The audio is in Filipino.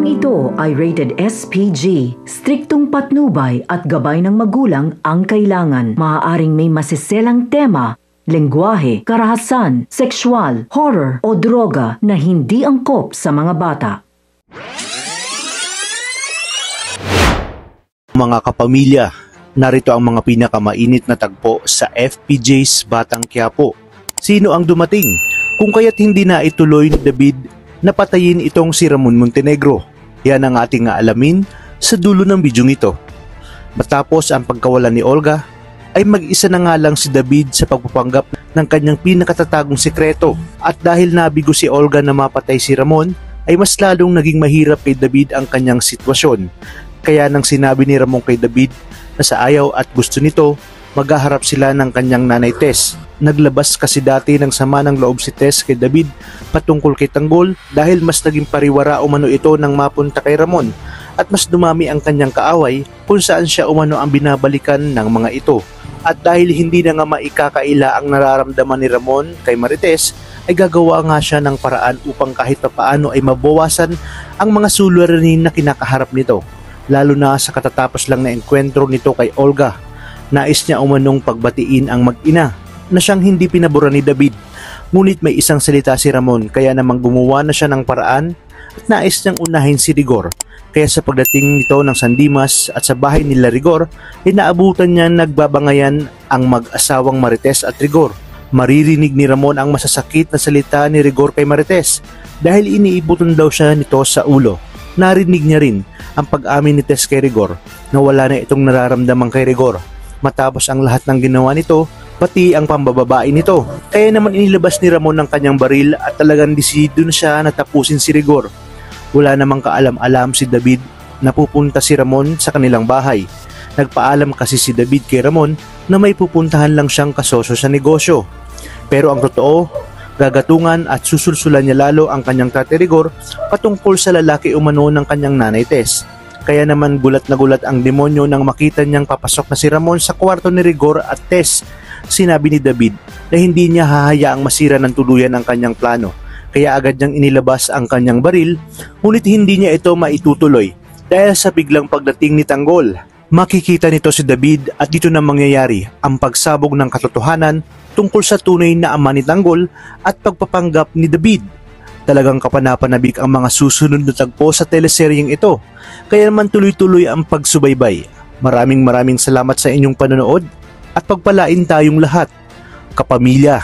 Programang ito ay rated SPG. Striktong patnubay at gabay ng magulang ang kailangan. Maaaring may masiselang tema, lengguwahe, karahasan, sexual, horror o droga na hindi angkop sa mga bata. Mga kapamilya, narito ang mga pinakamainit na tagpo sa FPJ's Batang Quiapo. Sino ang dumating? Kung kaya't hindi na ituloy ni David na patayin itong si Ramon Montenegro. Yan ang ating alamin sa dulo ng bidyong ito. Matapos ang pagkawalan ni Olga, ay mag-isa na nga lang si David sa pagpapanggap ng kanyang pinakatatagong sekreto. At dahil nabigo si Olga na mapatay si Ramon, ay mas lalong naging mahirap kay David ang kanyang sitwasyon. Kaya nang sinabi ni Ramon kay David na sa ayaw at gusto nito, maghaharap sila ng kanyang nanay Tess. Naglabas kasi dati ng sama ng loob si Tess kay David patungkol kay Tanggol dahil mas naging pariwara umano ito nang mapunta kay Ramon at mas dumami ang kanyang kaaway kung saan siya umano ang binabalikan ng mga ito. At dahil hindi na nga maikakaila ang nararamdaman ni Ramon kay Marites, ay gagawa nga siya ng paraan upang kahit papaano ay mabawasan ang mga suliranin na kinakaharap nito. Lalo na sa katatapos lang na enkwentro nito kay Olga. Nais niya umanong pagbatiin ang mag-ina na siyang hindi pinabura ni David. Ngunit may isang salita si Ramon kaya namang gumawa na siya ng paraan at nais niyang unahin si Rigor. Kaya sa pagdating nito ng San Dimas at sa bahay nila Rigor, ay naabutan niya nagbabangayan ang mag-asawang Marites at Rigor. Maririnig ni Ramon ang masasakit na salita ni Rigor kay Marites dahil iniibutan daw siya nito sa ulo. Narinig niya rin ang pag-amin ni Tess kay Rigor na wala na itong nararamdaman kay Rigor. Matapos ang lahat ng ginawa nito, pati ang pambababae nito. Kaya naman inilabas ni Ramon ng kanyang baril at talagang desidido na siya na tapusin si Rigor. Wala namang kaalam-alam si David na pupunta si Ramon sa kanilang bahay. Nagpaalam kasi si David kay Ramon na may pupuntahan lang siyang kasosyo sa negosyo. Pero ang totoo, gagatungan at susulsulan niya lalo ang kanyang tate Rigor patungkol sa lalaki umano ng kanyang nanay Tess. Kaya naman gulat na gulat ang demonyo nang makita niyang papasok na si Ramon sa kwarto ni Rigor at Tess. Sinabi ni David na hindi niya hahayaang masira ng tuluyan ang kanyang plano. Kaya agad niyang inilabas ang kanyang baril, ngunit hindi niya ito maitutuloy dahil sa biglang pagdating ni Tanggol. Makikita nito si David at dito na mangyayari ang pagsabog ng katotohanan tungkol sa tunay na ama ni Tanggol at pagpapanggap ni David. Talagang kapanapanabik ang mga susunod na tagpo sa teleseryeng ito. Kaya naman tuloy-tuloy ang pagsubaybay. Maraming salamat sa inyong panonood at pagpalain tayong lahat, kapamilya.